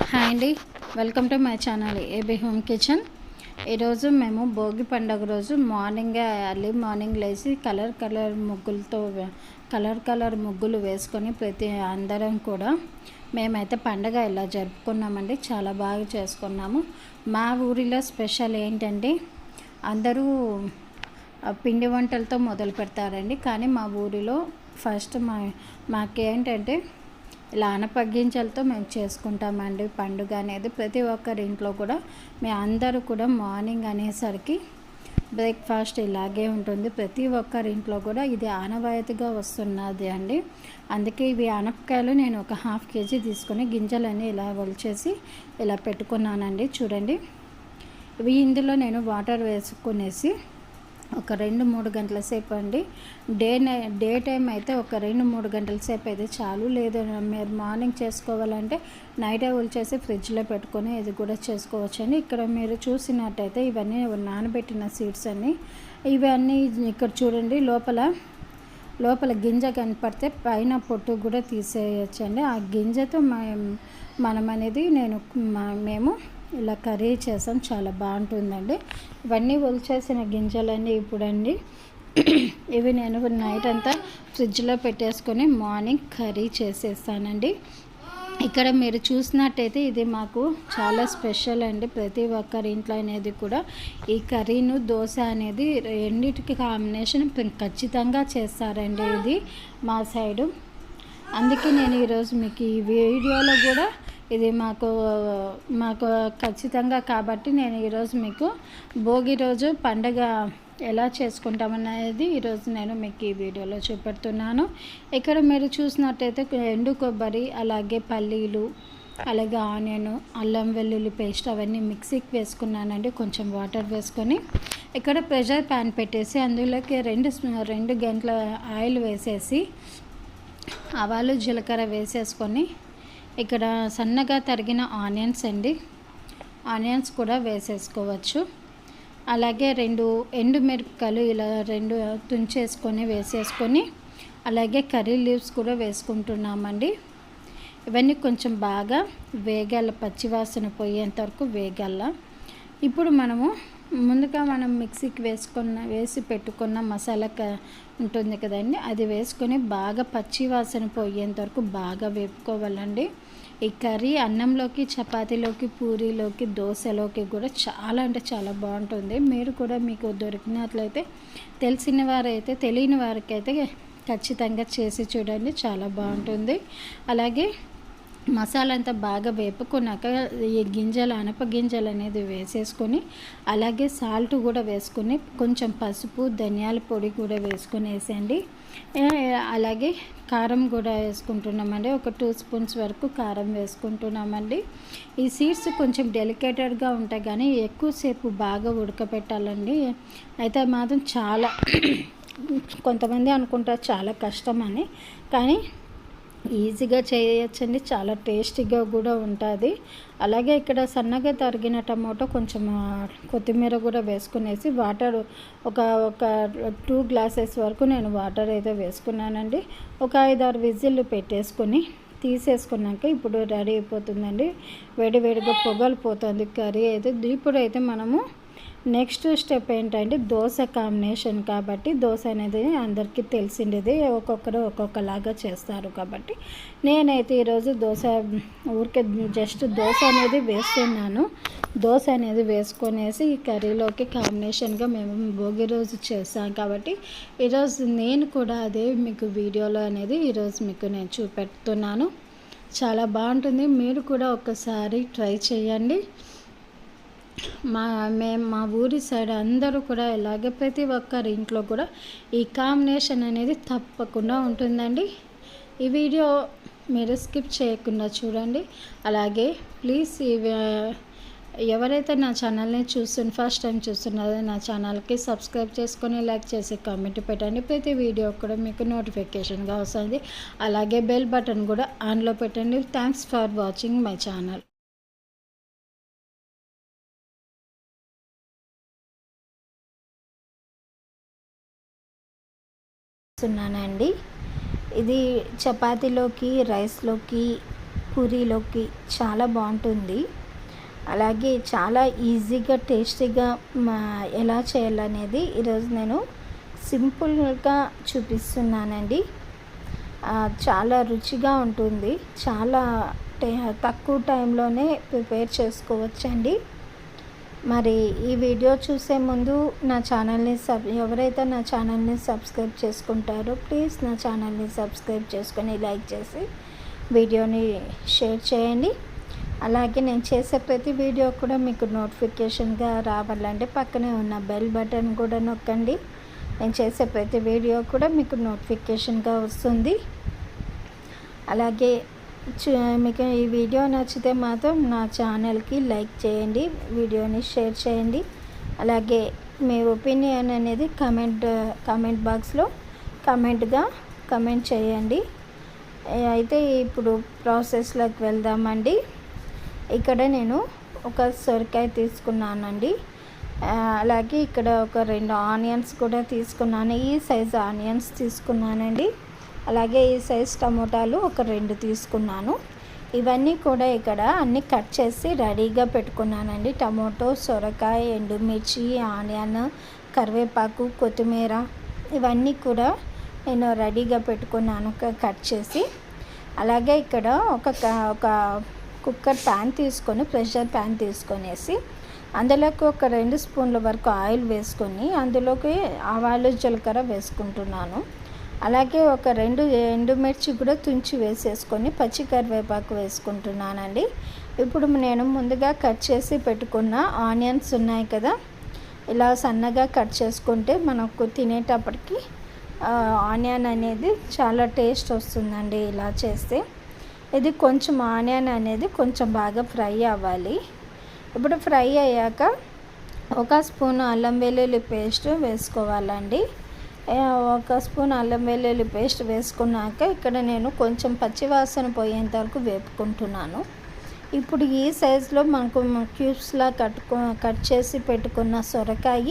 Hi అండి, welcome to my channel AB home kitchen. ఈరోజు మేము భోగి పండుగ రోజు ఎర్లీ మార్నింగ్ లేచి కలర్ ముగ్గులు వేసుకొని అందరం కూడా మేమైతే పండగ ఇలా జరుపుకున్నామండి. చాలా బాగా చేసుకున్నాము. మా ఊరిలో స్పెషల్ ఏంటంటే అందరూ పిండి వంటలతో మొదలు పెడతారండి. కానీ మా ఊరిలో ఫస్ట్ మాకేంటంటే ఇలా అనపగింజలతో మేము చేసుకుంటామండి పండుగ అనేది. ప్రతి ఒక్కరి ఇంట్లో కూడా మేము అందరూ కూడా మార్నింగ్ అనేసరికి బ్రేక్ఫాస్ట్ ఇలాగే ఉంటుంది. ప్రతి ఒక్కరి ఇంట్లో కూడా ఇది ఆనవాయితీగా వస్తున్నది అండి. అందుకే ఇవి అనపకాయలు నేను ఒక 1/2 kg తీసుకొని గింజలన్నీ ఇలా ఒలిచేసి ఇలా పెట్టుకున్నానండి. చూడండి, ఇవి ఇందులో నేను వాటర్ వేసుకునేసి ఒక 2-3 గంటల సేపు అండి. డే టైం అయితే ఒక 2-3 గంటల సేపు అయితే చాలు. లేదు మీరు మార్నింగ్ చేసుకోవాలంటే నైటే చేసి ఫ్రిడ్జ్లో పెట్టుకొని ఇది కూడా చేసుకోవచ్చండి. ఇక్కడ మీరు చూసినట్టయితే ఇవన్నీ నానబెట్టిన సీడ్స్ అన్నీ ఇవన్నీ ఇక్కడ చూడండి. లోపల గింజ కనపడితే పైన పొట్టు కూడా తీసేయచ్చండి. ఆ గింజతో మనం అనేది మేము ఇలా కర్రీ చేసాం, చాలా బాగుంటుందండి. ఇవన్నీ ఒలిచేసిన గింజలన్నీ ఇప్పుడండి ఇవి నేను నైట్ అంతా ఫ్రిడ్జ్లో పెట్టేసుకొని మార్నింగ్ కర్రీ చేసేస్తానండి. ఇక్కడ మీరు చూసినట్టయితే ఇది మాకు చాలా స్పెషల్ అండి. ప్రతి ఒక్కరి ఇంట్లో అనేది కూడా ఈ కర్రీను దోశ అనేది రెండింటికి కాంబినేషన్ ఖచ్చితంగా చేస్తారండి ఇది మా సైడు. అందుకే నేను ఈరోజు మీకు ఈ వీడియోలో కూడా ఇది మాకు ఖచ్చితంగా కాబట్టి నేను ఈరోజు మీకు భోగి రోజు పండగ ఎలా చేసుకుంటామనేది ఈరోజు నేను మీకు ఈ వీడియోలో చూపెడుతున్నాను. ఇక్కడ మీరు చూసినట్టయితే ఎండు కొబ్బరి, అలాగే పల్లీలు, అలాగే ఆనియన్, అల్లం వెల్లుల్లి పేస్ట్ అవన్నీ మిక్సీకి వేసుకున్నానండి. కొంచెం వాటర్ వేసుకొని ఇక్కడ ప్రెషర్ ప్యాన్ పెట్టేసి అందులోకి 2 గంటల ఆయిల్ వేసేసి ఆవాలు జీలకర్ర వేసేసుకొని ఇక్కడ సన్నగా తరిగిన ఆనియన్స్ కూడా వేసేసుకోవచ్చు. అలాగే 2 ఎండుమిరపకాయలు ఇలా 2 తుంచేసుకొని వేసేసుకొని అలాగే కర్రీ లీవ్స్ కూడా వేసుకుంటున్నామండి. ఇవన్నీ కొంచెం బాగా వేగాల, పచ్చివాసన పోయేంత వరకు వేగాల. ఇప్పుడు ముందుగా మనం మిక్సీకి వేసి పెట్టుకున్న మసాలా ఉంటుంది కదండి, అది వేసుకొని బాగా పచ్చివాసన పోయేంత వరకు బాగా వేపుకోవాలండి. ఈ కర్రీ అన్నంలోకి, చపాతీలోకి, పూరీలోకి, దోశలోకి కూడా చాలా అంటే చాలా బాగుంటుంది. మీరు కూడా మీకు దొరికినట్లయితే తెలిసిన వారైతే, తెలియని వారికైతే ఖచ్చితంగా చేసి చూడండి, చాలా బాగుంటుంది. అలాగే మసాలా అంతా బాగా వేపుకున్నాక ఈ అనప గింజలు అనేది వేసేసుకొని అలాగే సాల్ట్ కూడా వేసుకొని కొంచెం పసుపు, ధనియాల పొడి కూడా వేసుకునేసండి. అలాగే కారం కూడా వేసుకుంటున్నామండి. ఒక 2 స్పూన్స్ వరకు కారం వేసుకుంటున్నామండి. ఈ సీడ్స్ కొంచెం డెలికేటెడ్గా ఉంటాయి కానీ ఎక్కువసేపు బాగా ఉడకపెట్టాలండి. అయితే మాత్రం చాలా కొంతమంది అనుకుంటారు చాలా కష్టమని, కానీ ఈజీగా చేయొచ్చండి. చాలా టేస్టీగా కూడా ఉంటుంది. అలాగే ఇక్కడ సన్నగా తరిగిన టమాటో, కొంచెం కొత్తిమీర కూడా వేసుకునేసి వాటర్ ఒక 2 గ్లాసెస్ వరకు నేను వాటర్ అయితే వేసుకున్నానండి. ఒక 5-6 విజిల్లు పెట్టేసుకొని తీసేసుకున్నాక ఇప్పుడు రెడీ అయిపోతుందండి. వేడివేడిగా పొగలు పోతుంది కర్రీ అయితే. ఇప్పుడైతే మనము నెక్స్ట్ స్టెప్ ఏంటంటే దోశ కాంబినేషన్ కాబట్టి, దోశ అనేది అందరికీ తెలిసిండేది, ఒక్కొక్కరు ఒక్కొక్కలాగా చేస్తారు కాబట్టి నేనైతే ఈరోజు ఊరికే జస్ట్ దోశ అనేది వేస్తున్నాను. దోశ అనేది వేసుకొనేసి ఈ కర్రీలోకి కాంబినేషన్గా మేము భోగి రోజు చేస్తాం కాబట్టి ఈరోజు నేను కూడా అదే మీకు వీడియోలో అనేది ఈరోజు మీకు నేను చూపెడుతున్నాను. చాలా బాగుంటుంది. మీరు కూడా ఒకసారి ట్రై చేయండి. మా ఊరి సైడ్ అందరూ కూడా ఇలాగే ప్రతి ఒక్కరి ఇంట్లో కూడా ఈ కాంబినేషన్ అనేది తప్పకుండా ఉంటుందండి. ఈ వీడియో మీరు స్కిప్ చేయకుండా చూడండి. అలాగే ప్లీజ్ ఎవరైతే నా ఛానల్ని ఫస్ట్ టైం చూస్తున్నారో నా ఛానల్కి సబ్స్క్రైబ్ చేసుకొని లైక్ చేసి కామెంట్ పెట్టండి. ప్రతి వీడియో కూడా మీకు నోటిఫికేషన్గా వస్తుంది. అలాగే బెల్ బటన్ కూడా ఆన్లో పెట్టండి. Thanks for watching my channel. అండి ఇది చపాతీలోకి, రైస్లోకి, పూరీలోకి చాలా బాగుంటుంది. అలాగే చాలా ఈజీగా టేస్టీగా ఎలా చేయాలనేది ఈరోజు నేను సింపుల్గా చూపిస్తున్నానండి. చాలా రుచిగా ఉంటుంది. చాలా తక్కువ టైంలోనే ప్రిపేర్ చేసుకోవచ్చండి. మరి ఈ వీడియో చూసే ముందు నా ఛానల్ని ఎవరైతే నా ఛానల్ని సబ్స్క్రైబ్ చేసుకుంటారో ప్లీజ్ నా ఛానల్ని సబ్స్క్రైబ్ చేసుకొని లైక్ చేసి వీడియోని షేర్ చేయండి. అలాగే నేను చేసే ప్రతి వీడియో కూడా మీకు నోటిఫికేషన్గా రావాలంటే పక్కనే ఉన్న బెల్ బటన్ కూడా నొక్కండి. నేను చేసే ప్రతి వీడియో కూడా మీకు నోటిఫికేషన్గా వస్తుంది. అలాగే మీకు ఈ వీడియో నచ్చితే మాత్రం నా ఛానల్కి లైక్ చేయండి, వీడియోని షేర్ చేయండి. అలాగే మీ ఒపీనియన్ అనేది కామెంట్ బాక్స్లో కమెంట్ చేయండి. అయితే ఇప్పుడు ప్రాసెస్లోకి వెళ్దామండి. ఇక్కడ నేను ఒక సొరకాయ తీసుకున్నానండి. అలాగే ఇక్కడ ఒక 2 ఆనియన్స్ కూడా తీసుకున్నాను. ఈ సైజ్ ఆనియన్స్ తీసుకున్నానండి. అలాగే ఈ సైజ్ టమోటాలు ఒక 2 తీసుకున్నాను. ఇవన్నీ కూడా ఇక్కడ అన్నీ కట్ చేసి రెడీగా పెట్టుకున్నానండి. టమోటో, సొరకాయ, ఎండుమిర్చి, ఆనియన్, కరివేపాకు, కొత్తిమీర ఇవన్నీ కూడా నేను రెడీగా పెట్టుకున్నాను కట్ చేసి. అలాగే ఇక్కడ ఒక కుక్కర్ ప్యాన్ తీసుకొని ప్రెషర్ ప్యాన్ తీసుకొనేసి అందులోకి ఒక 2 స్పూన్ల వరకు ఆయిల్ వేసుకొని అందులోకి ఆవాలు, జీలకర్ర వేసుకుంటున్నాను. అలాగే ఒక 2 ఎండుమిర్చి కూడా తుంచి వేసేసుకొని పచ్చి కరివేపాకు వేసుకుంటున్నానండి. ఇప్పుడు నేను ముందుగా కట్ చేసి పెట్టుకున్న ఆనియన్స్ ఉన్నాయి కదా, ఇలా సన్నగా కట్ చేసుకుంటే మనకు తినేటప్పటికి ఆనియన్ అనేది చాలా టేస్ట్ వస్తుందండి ఇలా చేస్తే. ఇది కొంచెం ఆనియన్ అనేది కొంచెం బాగా ఫ్రై అవ్వాలి. ఇప్పుడు ఫ్రై అయ్యాక 1 స్పూన్ అల్లం వెల్లుల్లి పేస్ట్ వేసుకోవాలండి. 1 స్పూన్ అల్లం వెల్లుల్లి పేస్ట్ వేసుకున్నాక ఇక్కడ నేను కొంచెం పచ్చివాసన పోయేంత వరకు వేపుకుంటున్నాను. ఇప్పుడు ఈ సైజులో మనకు క్యూబ్స్లా కట్ చేసి పెట్టుకున్న సొరకాయ,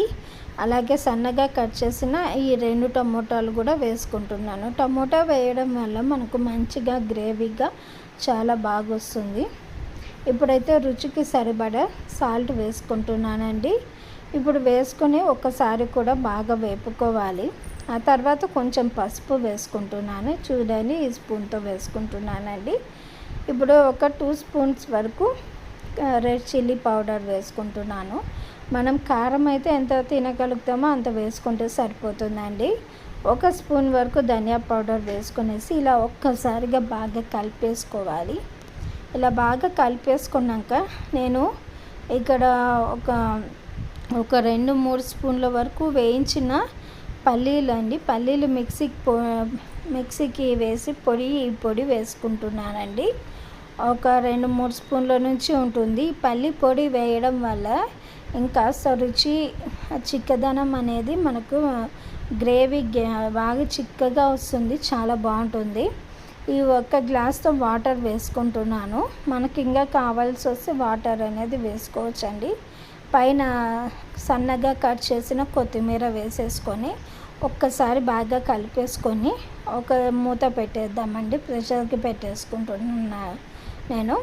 అలాగే సన్నగా కట్ చేసిన ఈ 2 టమోటాలు కూడా వేసుకుంటున్నాను. టమోటా వేయడం వల్ల మనకు మంచిగా గ్రేవీగా చాలా బాగా వస్తుంది. ఇప్పుడైతే రుచికి సరిపడా సాల్ట్ వేసుకుంటున్నానండి. ఇప్పుడు వేసుకొని ఒకసారి కూడా బాగా వేపుకోవాలి. ఆ తర్వాత కొంచెం పసుపు వేసుకుంటున్నాను. చూడండి, ఈ స్పూన్తో వేసుకుంటున్నానండి. ఇప్పుడు ఒక 2 స్పూన్స్ వరకు రెడ్ చిల్లీ పౌడర్ వేసుకుంటున్నాను. మనం కారం అయితే ఎంత తినగలుగుతామో అంత వేసుకుంటే సరిపోతుందండి. 1 స్పూన్ వరకు ధనియా పౌడర్ వేసుకునేసి ఇలా ఒక్కసారిగా బాగా కలిపేసుకోవాలి. ఇలా బాగా కలిపేసుకున్నాక నేను ఇక్కడ ఒక 2-3 స్పూన్ల వరకు వేయించిన పల్లీలు మిక్సీకి వేసి పొడి వేసుకుంటున్నానండి. ఒక 2-3 స్పూన్ల నుంచి ఉంటుంది. ఈ పల్లి పొడి వేయడం వల్ల ఇంకాస్త రుచి చిక్కదనం అనేది మనకు గ్రేవీ బాగా చిక్కగా వస్తుంది, చాలా బాగుంటుంది. ఈ 1 గ్లాస్తో వాటర్ వేసుకుంటున్నాను. మనకి ఇంకా కావాల్సి వస్తే వాటర్ అనేది వేసుకోవచ్చండి. పైన సన్నగా కట్ చేసిన కొత్తిమీర వేసేసుకొని ఒక్కసారి బాగా కలిపేసుకొని ఒక మూత పెట్టేద్దామండి. ప్రెషర్కి పెట్టేసుకుంటున్నా నేను.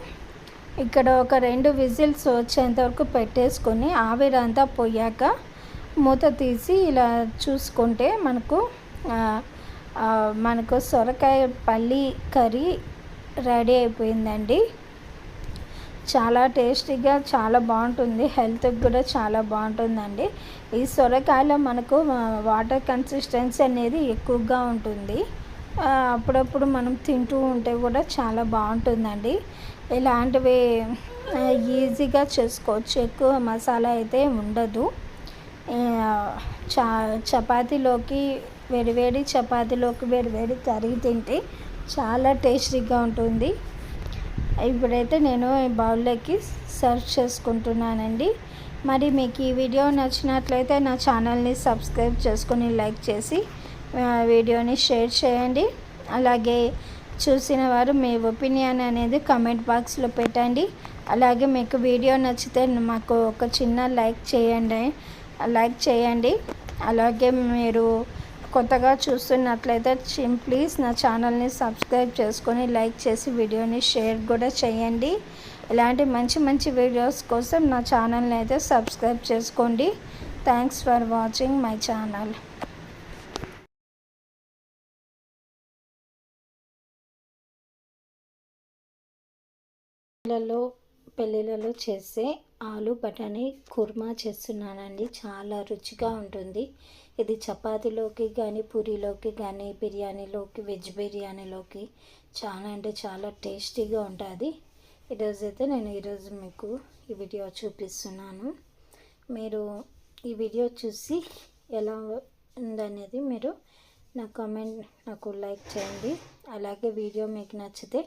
ఇక్కడ ఒక 2 విజిల్స్ వచ్చేంత వరకు పెట్టేసుకొని ఆవిరంతా పోయాక మూత తీసి ఇలా చూసుకుంటే మనకు సొరకాయ పల్లి కర్రీ రెడీ అయిపోయిందండి. చాలా టేస్టీగా చాలా బాగుంటుంది, హెల్త్కి కూడా చాలా బాగుంటుందండి. ఈ సొరకాయలో మనకు వాటర్ కన్సిస్టెన్సీ అనేది ఎక్కువగా ఉంటుంది. అప్పుడప్పుడు మనం తింటూ ఉంటే కూడా చాలా బాగుంటుందండి. ఇలాంటివి ఈజీగా చేసుకోవచ్చు, ఎక్కువ మసాలా అయితే ఉండదు. చపాతీలోకి వేడివేడి కర్రీ తింటే చాలా టేస్టీగా ఉంటుంది. ఇప్పుడైతే నేను ఈ బౌల్లోకి సర్వ్ చేసుకుంటున్నానండి. మరి మీకు ఈ వీడియో నచ్చినట్లయితే నా ఛానల్ని సబ్స్క్రైబ్ చేసుకొని లైక్ చేసి వీడియోని షేర్ చేయండి. అలాగే చూసిన వారు మీ ఒపీనియన్ అనేది కామెంట్ బాక్స్లో పెట్టండి. అలాగే మీకు వీడియో నచ్చితే మాకు ఒక చిన్న లైక్ చేయండి. అలాగే మీరు కొత్తగా చూస్తున్నట్లయితే ప్లీజ్ నా ఛానల్ని సబ్స్క్రైబ్ చేసుకొని లైక్ చేసి వీడియోని షేర్ కూడా చేయండి. ఇలాంటి మంచి మంచి వీడియోస్ కోసం నా ఛానల్ని అయితే సబ్స్క్రైబ్ చేసుకోండి. Thanks for watching my channel. పెళ్ళిళ్ళలో చేసే ఆలు బఠానీ కుర్మా చేస్తున్నానండి. చాలా రుచిగా ఉంటుంది. ఇది చపాతీలోకి కానీ, పూరీలోకి కానీ, బిర్యానీలోకి, వెజ్ బిర్యానీలోకి చాలా అంటే చాలా టేస్టీగా ఉంటుంది. ఈరోజైతే నేను మీకు ఈ వీడియో చూపిస్తున్నాను. మీరు ఈ వీడియో చూసి ఎలా ఉందనేది మీరు నాకు లైక్ చేయండి. అలాగే వీడియో మీకు నచ్చితే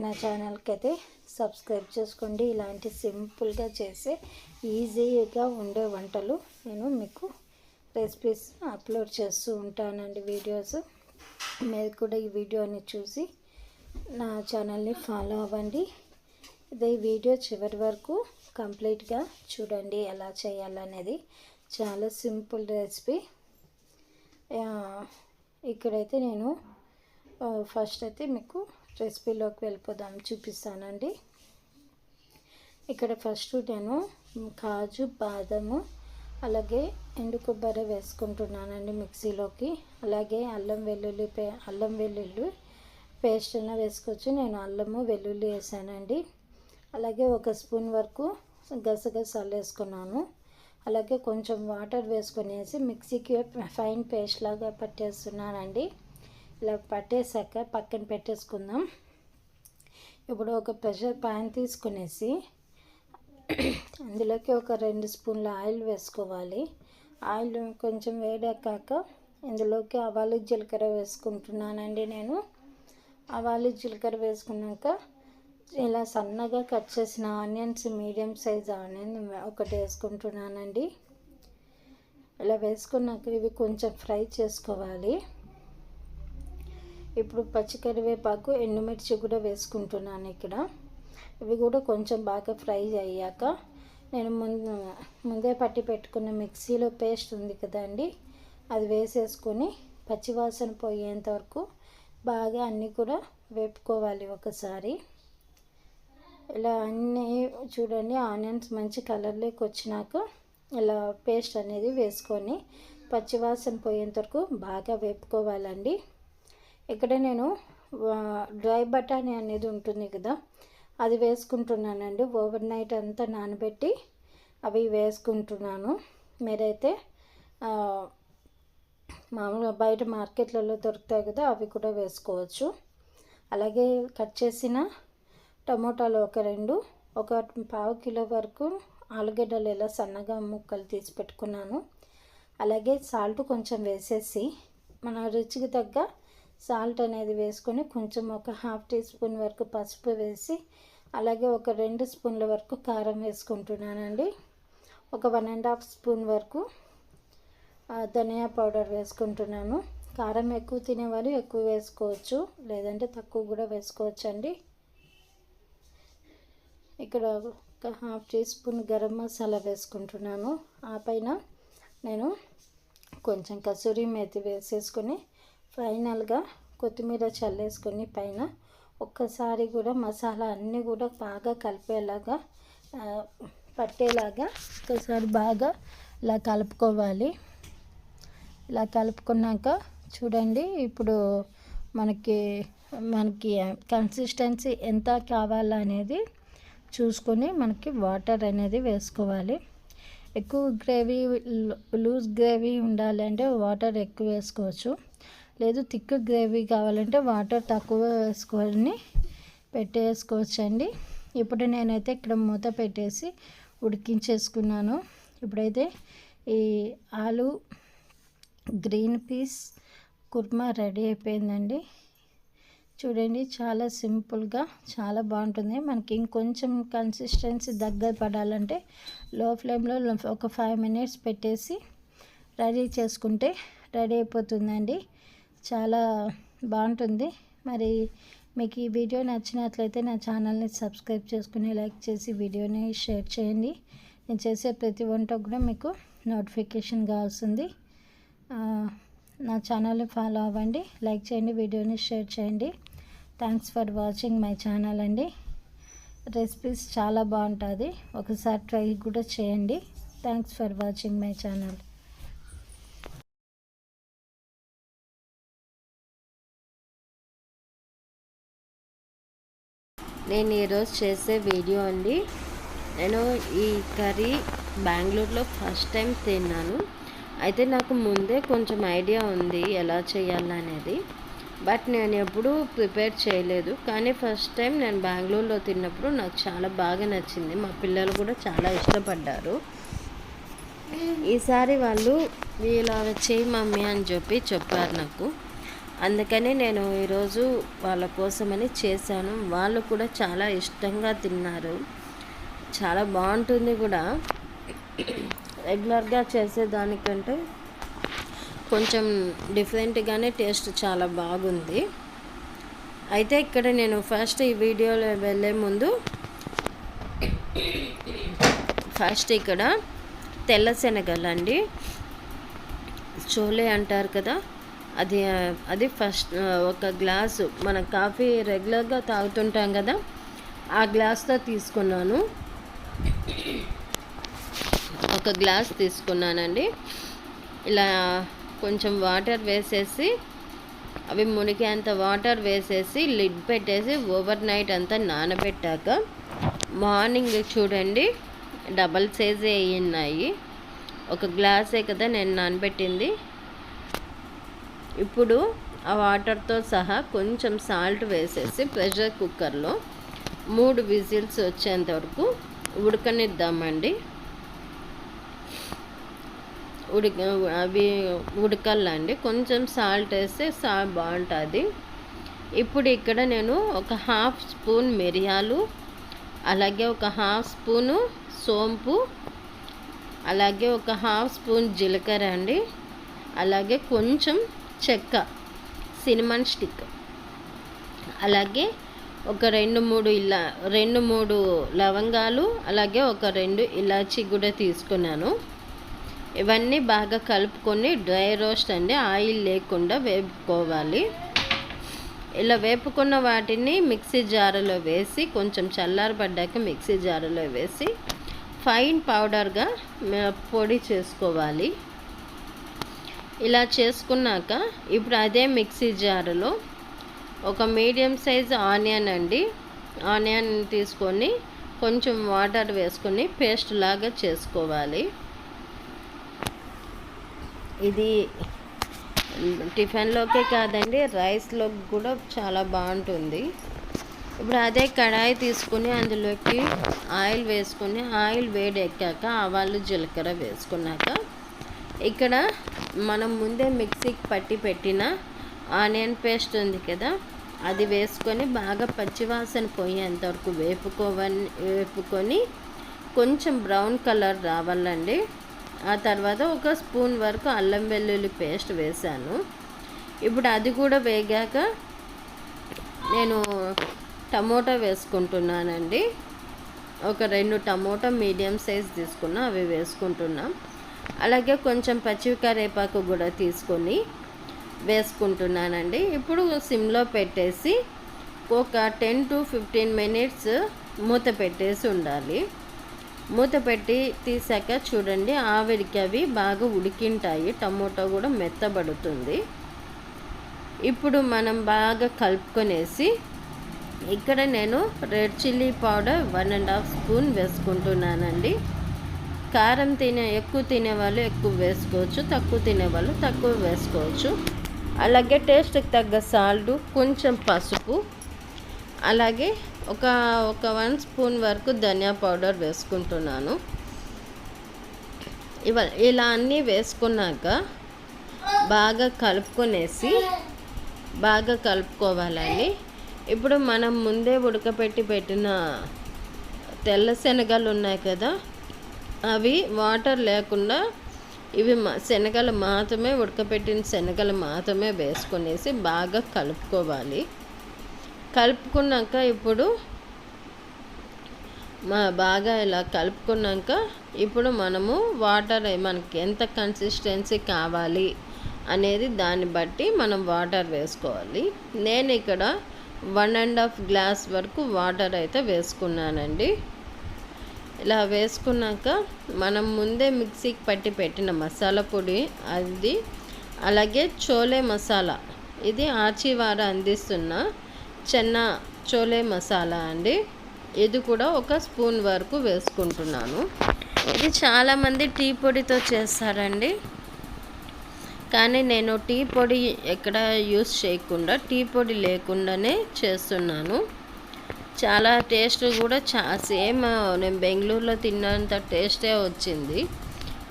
నా ఛానల్కి అయితే సబ్స్క్రైబ్ చేసుకోండి. ఇలాంటి సింపుల్గా చేసే ఈజీగా ఉండే వంటలు నేను మీకు రెసిపీస్ అప్లోడ్ చేస్తూ ఉంటానండి. వీడియోస్ మీరు కూడా ఈ వీడియోని చూసి నా ఛానల్ని ఫాలో అవ్వండి. ఈ వీడియో చివరి వరకు కంప్లీట్గా చూడండి. ఎలా చేయాలనేది చాలా సింపుల్ రెసిపీ. ఇక్కడైతే నేను ఫస్ట్ అయితే మీకు రెసిపీలోకి వెళ్ళిపోదాం చూపిస్తానండి. ఇక్కడ ఫస్ట్ నేను కాజు, బాదము, అలాగే ఎండు కొబ్బరి వేసుకుంటున్నానండి మిక్సీలోకి. అలాగే అల్లం వెల్లుల్లి పేస్ట్ అయినా వేసుకోవచ్చు. నేను అల్లము వెల్లుల్లి వేసానండి. అలాగే 1 స్పూన్ వరకు గసగసాలు వేసుకున్నాను. అలాగే కొంచెం వాటర్ వేసుకొనేసి మిక్సీకి ఫైన్ పేస్ట్ లాగా పట్టేస్తున్నానండి. ఇలా పట్టేసాక పక్కన పెట్టేసుకుందాం. ఇప్పుడు ఒక ప్రెషర్ ప్యాన్ తీసుకునేసి అందులోకి ఒక 2 స్పూన్ల ఆయిల్ వేసుకోవాలి. ఆయిల్ కొంచెం వేడెక్కాక ఇందులోకి ఆవాలు, జీలకర్ర వేసుకుంటున్నానండి. నేను ఆవాలు, జీలకర్ర వేసుకున్నాక ఇలా సన్నగా కట్ చేసిన ఆనియన్స్, మీడియం సైజ్ ఆనియన్ ఒకటి వేసుకుంటున్నానండి. ఇలా వేసుకున్నాక ఇవి కొంచెం ఫ్రై చేసుకోవాలి. ఇప్పుడు పచ్చికరివేపాకు, ఎండుమిర్చి కూడా వేసుకుంటున్నాను ఇక్కడ. ఇవి కూడా కొంచెం బాగా ఫ్రై అయ్యాక నేను ముందే పట్టి పెట్టుకున్న మిక్సీలో పేస్ట్ ఉంది కదండి, అది వేసేసుకొని పచ్చివాసన పోయేంత వరకు బాగా అన్నీ కూడా వేపుకోవాలి ఒకసారి. ఇలా అన్నీ చూడండి, ఆనియన్స్ మంచి కలర్లోకి వచ్చినాక ఇలా పేస్ట్ అనేది వేసుకొని పచ్చివాసన పోయేంత వరకు బాగా వేపుకోవాలండి. ఇక్కడ నేను డ్రై బఠానీ అనేది ఉంటుంది కదా, అది వేసుకుంటున్నానండి. ఓవర్ నైట్ అంతా నానబెట్టి అవి వేసుకుంటున్నాను. మీరైతే మామూలుగా బయట మార్కెట్లలో దొరుకుతాయి కదా, అవి కూడా వేసుకోవచ్చు. అలాగే కట్ చేసిన టమోటాలు ఒక 2, ఒక 1/2 కిలో వరకు ఆలుగడ్డలు ఇలా సన్నగా ముక్కలు తీసి పెట్టుకున్నాను. అలాగే సాల్ట్ కొంచెం వేసేసి మన రుచికి తగ్గ సాల్ట్ అనేది వేసుకొని కొంచెం ఒక 1/2 టీ స్పూన్ వరకు పసుపు వేసి, అలాగే ఒక 2 స్పూన్ల వరకు కారం వేసుకుంటున్నానండి. ఒక 1.5 స్పూన్ వరకు ధనియా పౌడర్ వేసుకుంటున్నాను. కారం ఎక్కువ తినేవారు ఎక్కువ వేసుకోవచ్చు, లేదంటే తక్కువ కూడా వేసుకోవచ్చు అండి. ఇక్కడ ఒక 1/2 టీ స్పూన్ గరం మసాలా వేసుకుంటున్నాను. ఆ పైన నేను కొంచెం కసూరి మేతి వేసేసుకొని ఫైనల్గా కొత్తిమీర చల్లేసుకొని పైన ఒక్కసారి కూడా మసాలా అన్నీ కూడా బాగా కలిపేలాగా పట్టేలాగా ఒకసారి బాగా ఇలా కలుపుకోవాలి. ఇలా కలుపుకున్నాక చూడండి, ఇప్పుడు మనకి కన్సిస్టెన్సీ ఎంత కావాలనేది చూసుకొని మనకి వాటర్ అనేది వేసుకోవాలి. ఎక్కువ లూజ్ గ్రేవీ ఉండాలి అంటే వాటర్ ఎక్కువ వేసుకోవచ్చు. లేదు థిక్ గ్రేవీ కావాలంటే వాటర్ తక్కువ వేసుకొని పెట్టేసుకోవచ్చండి. ఇప్పుడు నేనైతే ఇక్కడ మూత పెట్టేసి ఉడికించేసుకున్నాను. ఇప్పుడైతే ఈ ఆలు గ్రీన్ పీస్ కుర్మా రెడీ అయిపోయిందండి. చూడండి, చాలా సింపుల్గా చాలా బాగుంటుంది. మనకి ఇంకొంచెం కన్సిస్టెన్సీ దగ్గర పడాలంటే లో ఫ్లేమ్లో ఒక 5 మినిట్స్ పెట్టేసి రెడీ చేసుకుంటే రెడీ అయిపోతుందండి. చాలా బాగుంటుంది. మరి మీకు ఈ వీడియో నచ్చినట్లయితే నా ఛానల్ని సబ్స్క్రైబ్ చేసుకుని లైక్ చేసి వీడియోని షేర్ చేయండి. నేను చేసే ప్రతి వంట కూడా మీకు నోటిఫికేషన్గా వస్తుంది. నా ఛానల్ని ఫాలో అవ్వండి, లైక్ చేయండి, వీడియోని షేర్ చేయండి. Thanks for watching my channel అండి. రెసిపీస్ చాలా బాగుంటుంది, ఒకసారి ట్రై కూడా చేయండి. Thanks for watching my channel. నేను ఈరోజు చేసే వీడియో అండి. నేను ఈ కర్రీ బెంగళూరులో ఫస్ట్ టైం తిన్నాను. అయితే నాకు ముందే కొంచెం ఐడియా ఉంది ఎలా చేయాలనేది, బట్ నేను ఎప్పుడూ ప్రిపేర్ చేయలేదు. కానీ ఫస్ట్ టైం నేను బెంగళూరులో తిన్నప్పుడు నాకు చాలా బాగా నచ్చింది. మా పిల్లలు కూడా చాలా ఇష్టపడ్డారు. ఈసారి వాళ్ళు ఇలా చేయి మమ్మీ అని చెప్పారు నాకు. అందుకని నేను ఈరోజు వాళ్ళ కోసమని చేశాను. వాళ్ళు కూడా చాలా ఇష్టంగా తిన్నారు. చాలా బాగుంటుంది కూడా. రెగ్యులర్గా చేసేదానికంటే కొంచెం డిఫరెంట్గానే టేస్ట్ చాలా బాగుంది. అయితే ఇక్కడ నేను ఫస్ట్ ఈ వీడియోలో వెళ్ళే ముందు ఫస్ట్ ఇక్కడ తెల్ల శనగలండి, చోలే అంటారు కదా, అది ఫస్ట్ ఒక గ్లాసు, మనం కాఫీ రెగ్యులర్గా తాగుతుంటాం కదా, ఆ గ్లాస్తో తీసుకున్నాను. ఒక గ్లాస్ తీసుకున్నానండి. ఇలా కొంచెం వాటర్ వేసేసి, అవి మునిగేంత వాటర్ వేసేసి లిడ్ పెట్టేసి ఓవర్ నైట్ అంతా నానబెట్టాక మార్నింగ్ చూడండి డబల్ సైజే అయ్యి. ఒక గ్లాసే కదా నేను నానబెట్టింది. ఇప్పుడు ఆ వాటర్తో సహా కొంచెం సాల్ట్ వేసేసి ప్రెషర్ కుక్కర్లో 3 విజిల్స్ వచ్చేంత వరకు ఉడకనిద్దామండి. అవి ఉడకాలండి. కొంచెం సాల్ట్ వేస్తే బాగుంటుంది. ఇప్పుడు ఇక్కడ నేను ఒక 1/2 స్పూన్ మిరియాలు, అలాగే ఒక 1/2 స్పూను సోంపు, అలాగే ఒక 1/2 స్పూన్ జీలకర్ర అండి, అలాగే కొంచెం చెక్క, సినిమన్ స్టిక్, అలాగే ఒక 2-3 లవంగాలు, అలాగే ఒక 2 ఇలాచీ కూడా తీసుకున్నాను. ఇవన్నీ బాగా కలుపుకొని డ్రై రోస్ట్ అండి, ఆయిల్ లేకుండా వేపుకోవాలి. ఇలా వేపుకున్న వాటిని మిక్సీ జారులో వేసి కొంచెం చల్లారబడ్డాక మిక్సీ జారులో వేసి ఫైన్ పౌడర్గా పొడి చేసుకోవాలి. ఇలా చేసుకున్నాక ఇప్పుడు అదే మిక్సీ జారులో ఒక మీడియం సైజ్ ఆనియన్ అండి, ఆనియన్ తీసుకొని కొంచెం వాటర్ వేసుకొని పేస్ట్ లాగా చేసుకోవాలి. ఇది టిఫిన్లోకే కాదండి, రైస్లోకి కూడా చాలా బాగుంటుంది. ఇప్పుడు అదే కడాయి తీసుకుని అందులోకి ఆయిల్ వేసుకొని, ఆయిల్ వేడి ఎక్కాక ఆవాలు జీలకర్ర వేసుకున్నాక ఇక్కడ మనం ముందే మిక్సీకి పట్టి పెట్టిన ఆనియన్ పేస్ట్ ఉంది కదా, అది వేసుకొని బాగా పచ్చివాసన పోయేంతవరకు వేపుకొని కొంచెం బ్రౌన్ కలర్ రావాలండి. ఆ తర్వాత ఒక స్పూన్ వరకు అల్లం వెల్లుల్లి పేస్ట్ వేసాను. ఇప్పుడు అది కూడా వేగాక నేను టమోటా వేసుకుంటున్నానండి. ఒక 2 టమోటా మీడియం సైజ్ తీసుకున్నా, అవి వేసుకుంటున్నాం. అలాగే కొంచెం పచ్చికరేపాకు కూడా తీసుకొని వేసుకుంటున్నానండి. ఇప్పుడు సిమ్లో పెట్టేసి ఒక 10 to 15 మినిట్స్ మూత పెట్టేసి ఉండాలి. మూత పెట్టి తీసాక చూడండి ఆవిరికి అవి బాగా ఉడికింటాయి, టమోటా కూడా మెత్తబడుతుంది. ఇప్పుడు మనం బాగా కలుపుకొనేసి ఇక్కడ నేను రెడ్ చిల్లీ పౌడర్ 1.5 స్పూన్ వేసుకుంటున్నానండి. కారం ఎక్కువ తినేవాళ్ళు ఎక్కువ వేసుకోవచ్చు, తక్కువ తినేవాళ్ళు తక్కువ వేసుకోవచ్చు. అలాగే టేస్ట్కి తగ్గ సాల్ట్, కొంచెం పసుపు, అలాగే ఒక 1 స్పూన్ వరకు ధనియా పౌడర్ వేసుకుంటున్నాను. ఇలా అన్నీ వేసుకున్నాక బాగా కలుపుకోవాలండి. ఇప్పుడు మనం ముందే ఉడకపెట్టి పెట్టిన తెల్ల శనగలు ఉన్నాయి కదా, అవి వాటర్ లేకుండా ఇవి శనగలు మాత్రమే, ఉడకపెట్టిన శనగలు మాత్రమే వేసుకొనేసి బాగా కలుపుకోవాలి. కలుపుకున్నాక ఇప్పుడు బాగా ఇలా కలుపుకున్నాక ఇప్పుడు మనము వాటర్ మనకి ఎంత కన్సిస్టెన్సీ కావాలి అనేది దాన్ని బట్టి మనం వాటర్ వేసుకోవాలి. నేను ఇక్కడ 1.5 గ్లాస్ వరకు వాటర్ అయితే వేసుకున్నానండి. ఇలా వేసుకున్నాక మనం ముందే మిక్సీకి పట్టి పెట్టిన మసాలా పొడి అది, అలాగే చోలే మసాలా, ఇది ఆచివార అందిస్తున్న చెన్నా చోలే మసాలా అండి. ఇది కూడా 1 స్పూన్ వరకు వేసుకుంటున్నాను. ఇది చాలామంది టీ పొడితో చేస్తారండి, కానీ నేను టీ పొడి ఎక్కడ యూస్ చేయకుండా టీ పొడి లేకుండానే చేస్తున్నాను. చాలా టేస్ట్ కూడా సేమ్ నేను బెంగళూరులో తిన్నంత టేస్టే వచ్చింది.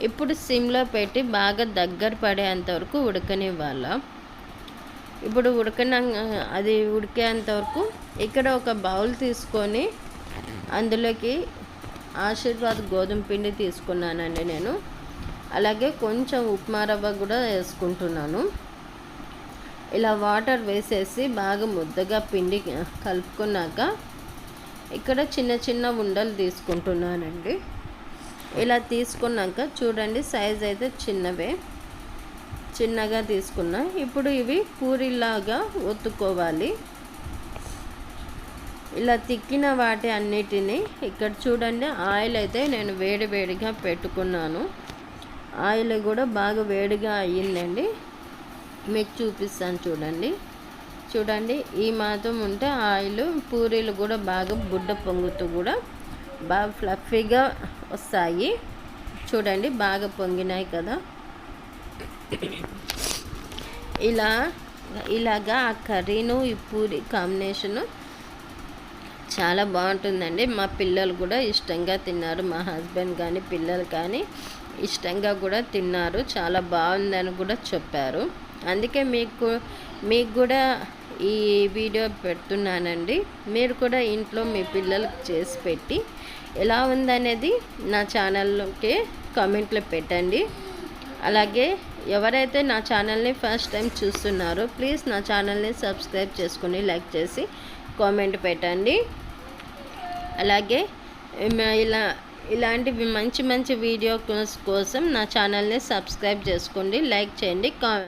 ఇప్పుడు సిమ్లో పెట్టి బాగా దగ్గర పడేంత వరకు ఉడకనివ్వాల. ఇప్పుడు అది ఉడికేంత వరకు ఇక్కడ ఒక బౌల్ తీసుకొని అందులోకి ఆశీర్వాద్ గోధుమ పిండి తీసుకున్నానండి నేను. అలాగే కొంచెం ఉప్మా రవ్వ కూడా వేసుకుంటున్నాను. ఇలా వాటర్ వేసేసి బాగా ముద్దగా పిండి కలుపుకున్నాక ఇక్కడ చిన్న చిన్న ఉండలు తీసుకుంటున్నానండి. ఇలా తీసుకున్నాక చూడండి, సైజ్ అయితే చిన్నగా తీసుకున్నా. ఇప్పుడు ఇవి పూరిలాగా ఒత్తుకోవాలి. ఇలా తిక్కిన వాటి అన్నిటినీ ఇక్కడ చూడండి, ఆయిల్ అయితే నేను వేడిగా పెట్టుకున్నాను. ఆయిల్ కూడా బాగా వేడిగా అయ్యిందండి. మీకు చూపిస్తాను చూడండి. ఈ మాత్రం ఉంటే ఆయిల్ పూరీలు కూడా బాగా బుడ్డ పొంగుతూ కూడా బాగా ఫ్లఫీగా వస్తాయి. చూడండి, బాగా పొంగినాయి కదా. ఇలాగా ఆ కర్రీను ఈ పూరి కాంబినేషను చాలా బాగుంటుందండి. మా పిల్లలు కూడా ఇష్టంగా తిన్నారు. మా హస్బెండ్ కానీ పిల్లలు కానీ ఇష్టంగా కూడా తిన్నారు. చాలా బాగుందని కూడా చెప్పారు. అందుకే మీకు కూడా ఈ వీడియో పెడుతున్నానండి. మీరు కూడా ఇంట్లో మీ పిల్లలకు చేసి పెట్టి ఎలా ఉందనేది నా ఛానల్లోకి కామెంట్లో పెట్టండి. అలాగే ఎవరైతే నా ఛానల్ని ఫస్ట్ టైం చూస్తున్నారో ప్లీజ్ నా ఛానల్ని సబ్స్క్రైబ్ చేసుకుని లైక్ చేసి కామెంట్ పెట్టండి. అలాగే ఇలాంటి మంచి వీడియోస్ కోసం నా ఛానల్ని సబ్స్క్రైబ్ చేసుకోండి, లైక్ చేయండి,